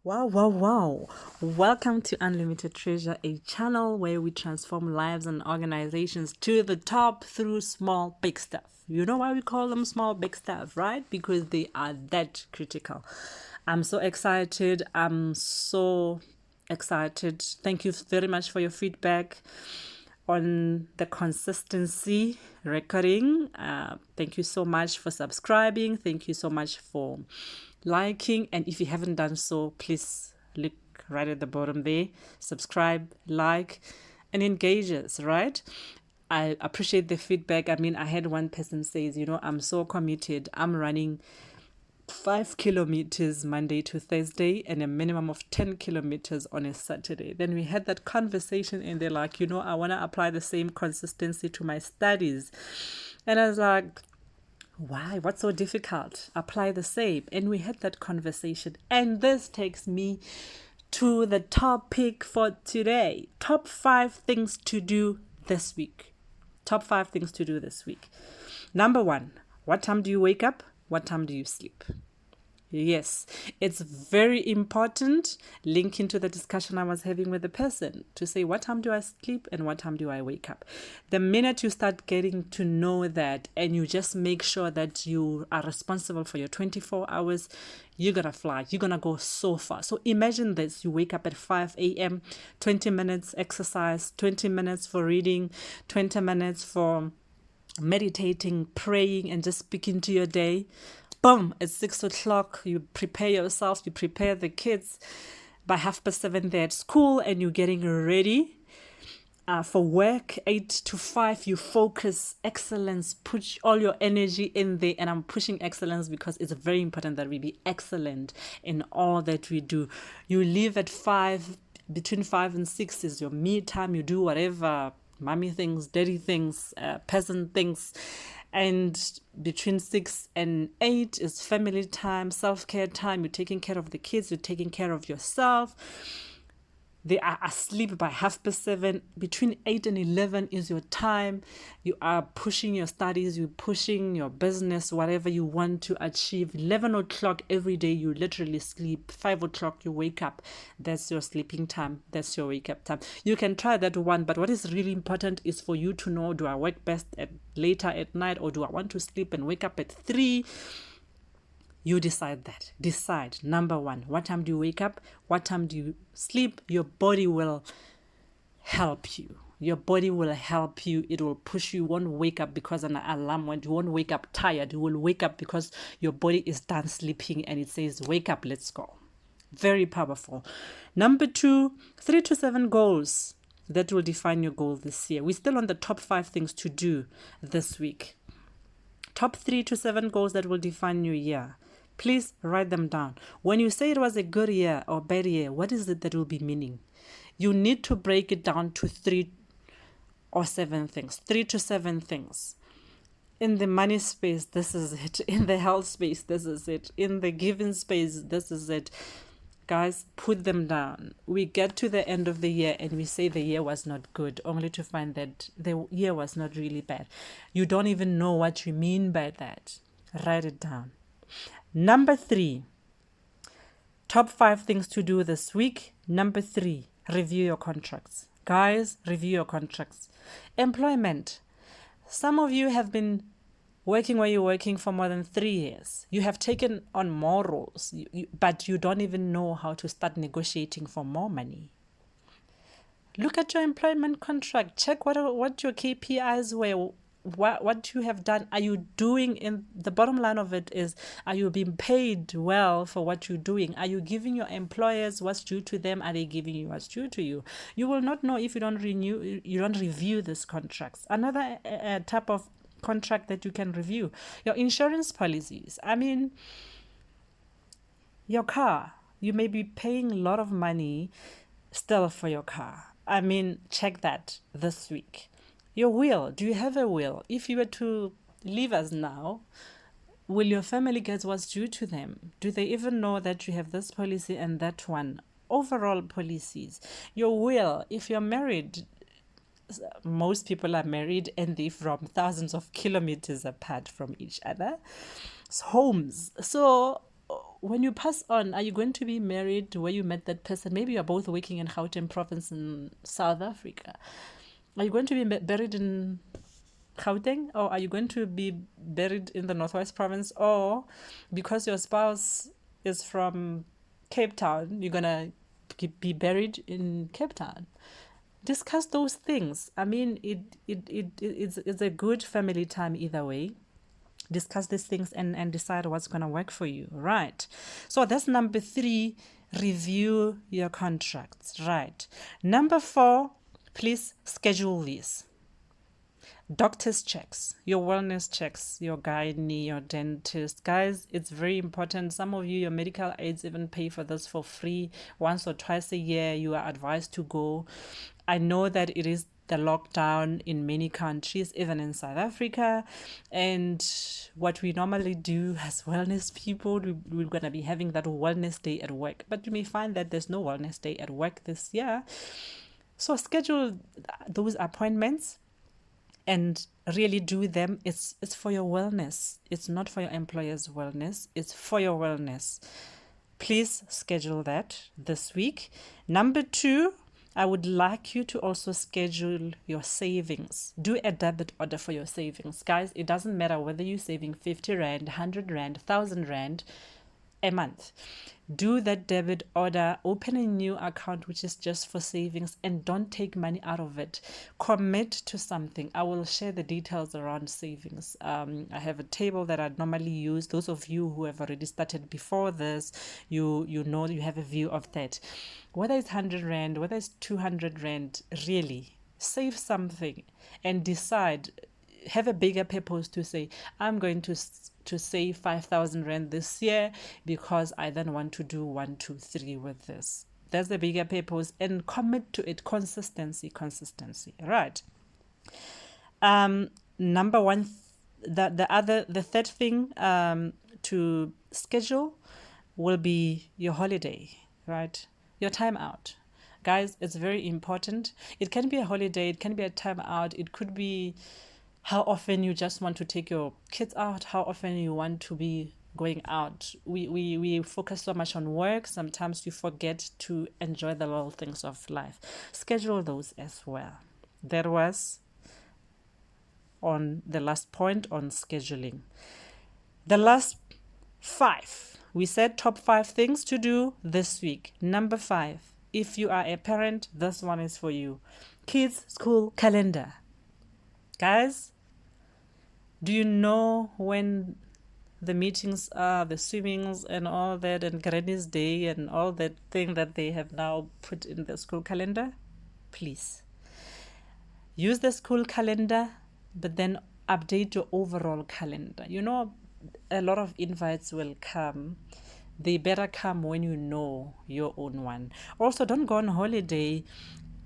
Wow, wow, wow. Welcome to Unlimited Treasure, a channel where we transform lives and organizations to the top through small, big stuff. You know why we call them small, big stuff, right? Because they are that critical. I'm so excited. I'm so excited. Thank you very much for your feedback on the consistency recording. Thank you so much for subscribing. Thank you so much for liking. And if you haven't done so, please look right at the bottom there. Subscribe, like, and engage us, right? I appreciate the feedback. I mean, I had one person says, I'm so committed. I'm running 5 kilometers Monday to Thursday and a minimum of 10 kilometers on a Saturday. Then we had that conversation and they're like, I want to apply the same consistency to my studies. And I was like, why? What's so difficult? Apply the same. And we had that conversation. And this takes me to the topic for today. Top 5 things to do this week. Top 5 things to do this week. Number 1, what time do you wake up? What time do you sleep? Yes, it's very important, linking to the discussion I was having with the person, to say what time do I sleep and what time do I wake up. The minute you start getting to know that and you just make sure that you are responsible for your 24 hours, you're going to fly. You're going to go so far. So imagine this. You wake up at 5 a.m., 20 minutes exercise, 20 minutes for reading, 20 minutes for meditating, praying, and just speaking to your day. Boom, it's 6 o'clock. You prepare yourself, you prepare the kids. By 7:30, they're at school and you're getting ready for work. 8 to 5, you focus, excellence, put all your energy in there. And I'm pushing excellence because it's very important that we be excellent in all that we do. You leave at 5, between 5 and 6 is your me time. You do whatever mommy things, daddy things, peasant things. And between 6 and 8 is family time, self-care time. You're taking care of the kids, you're taking care of yourself. They are asleep by 7:30. Between 8 and 11 is your time. You are pushing your studies, you're pushing your business, whatever you want to achieve. 11 o'clock every day, you literally sleep. 5 o'clock, you wake up. That's your sleeping time. That's your wake up time. You can try that one, but what is really important is for you to know, do I work best later at night, or do I want to sleep and wake up at 3? You decide that. Decide. Number 1, what time do you wake up? What time do you sleep? Your body will help you. Your body will help you. It will push you. You won't wake up because an alarm went. You won't wake up tired. You will wake up because your body is done sleeping and it says, wake up, let's go. Very powerful. Number 2, 3 to 7 goals that will define your goal this year. We're still on the top 5 things to do this week. Top 3 to 7 goals that will define your year. Please write them down. When you say it was a good year or bad year, what is it that will be meaning? You need to break it down to 3 or 7 things. 3 to 7 things. In the money space, this is it. In the health space, this is it. In the giving space, this is it. Guys, put them down. We get to the end of the year and we say the year was not good, only to find that the year was not really bad. You don't even know what you mean by that. Write it down. Number 3, top 5 things to do this week. Number 3, review your contracts. Guys, review your contracts. Employment. Some of you have been working where you're working for more than 3 years. You have taken on more roles, but you don't even know how to start negotiating for more money. Look at your employment contract. Check what your KPIs were, what you have done. Are you doing? In the bottom line of it is, are you being paid well for what you're doing? Are you giving your employers what's due to them? Are they giving you what's due to you? You will not know if you don't review these contracts. Another type of contract that you can review, your insurance policies. I mean, your car, you may be paying a lot of money still for your car. I mean, check that this week. Your will, do you have a will? If you were to leave us now, will your family get what's due to them? Do they even know that you have this policy and that one? Overall policies. Your will, if you're married, most people are married and they're from thousands of kilometers apart from each other. Homes. So when you pass on, are you going to be married where you met that person? Maybe you're both working in Gauteng province in South Africa. Are you going to be buried in Gauteng, or are you going to be buried in the Northwest province? Or because your spouse is from Cape Town, you're gonna be buried in Cape Town? Discuss those things. I mean, it's a good family time either way. Discuss these things and decide what's going to work for you, right? So that's number 3, review your contracts, right? Number 4, please schedule these. Doctor's checks, your wellness checks, your gynae, your dentist. Guys, it's very important. Some of you, your medical aids even pay for this for free. Once or twice a year, you are advised to go. I know that it is the lockdown in many countries, even in South Africa. And what we normally do as wellness people, we're going to be having that wellness day at work. But you may find that there's no wellness day at work this year. So schedule those appointments and really do them. It's for your wellness. It's not for your employer's wellness. It's for your wellness. Please schedule that this week. Number 2, I would like you to also schedule your savings. Do a debit order for your savings. Guys, it doesn't matter whether you're saving 50 Rand, 100 Rand, 1,000 Rand a month. Do that debit order, open a new account which is just for savings, and don't take money out of it. Commit to something. I will share the details around savings. I have a table that I normally use. Those of you who have already started before this, you know, you have a view of that. Whether it's 100 Rand, whether it's 200 Rand, really save something and decide. Have a bigger purpose to say, I'm going to save 5,000 Rand this year because I then want to do 1, 2, 3 with this. That's the bigger purpose, and commit to it. Consistency, right? Number 1, the third thing to schedule will be your holiday, right? Your time out. Guys, it's very important. It can be a holiday, it can be a time out, it could be how often you just want to take your kids out, how often you want to be going out. We focus so much on work, sometimes you forget to enjoy the little things of life. Schedule those as well. That was on the last point on scheduling. The last 5, we said top 5 things to do this week. Number 5, if you are a parent, this one is for you. Kids' school calendar. Guys, do you know when the meetings are, the swimmings and all that, and Granny's Day and all that thing that they have now put in the school calendar? Please use the school calendar, but then update your overall calendar. You know, a lot of invites will come. They better come when you know your own one. Also, don't go on holiday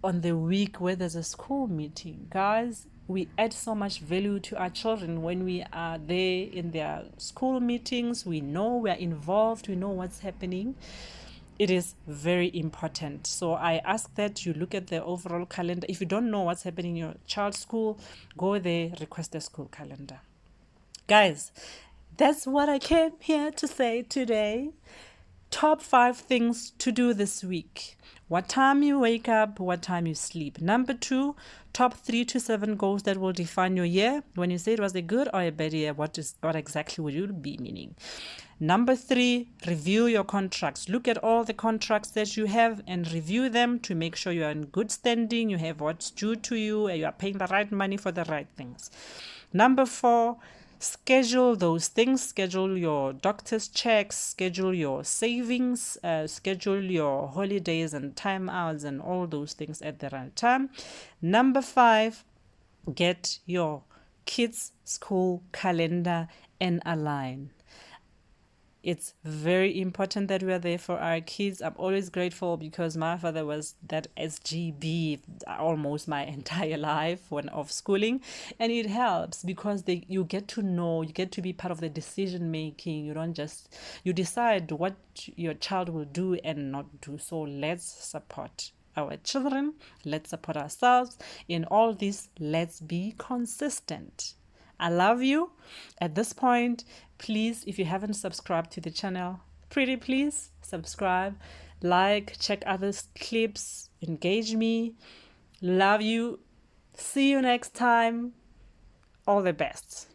on the week where there's a school meeting. Guys, we add so much value to our children when we are there in their school meetings. We know we're involved, we know what's happening. It is very important. So I ask that you look at the overall calendar. If you don't know what's happening in your child's school, go there, request a school calendar. Guys, that's what I came here to say today. Top 5 things to do this week. What time you wake up, what time you sleep. Number 2, top 3 to 7 goals that will define your year. When you say it was a good or a bad year, what exactly would you be meaning? Number 3, review your contracts. Look at all the contracts that you have and review them to make sure you are in good standing, you have what's due to you, and you are paying the right money for the right things. Number 4, schedule those things. Schedule your doctor's checks, schedule your savings, schedule your holidays and time outs and all those things at the right time. Number 5, get your kids' school calendar and align. It's very important that we are there for our kids. I'm always grateful because my father was that SGB almost my entire life when off schooling. And it helps because you get to know, you get to be part of the decision making. You don't just, you decide what your child will do and not do. So let's support our children. Let's support ourselves. In all this, let's be consistent. I love you. At this point, please, if you haven't subscribed to the channel, pretty please subscribe, like, check other clips, engage me. Love you. See you next time. All the best.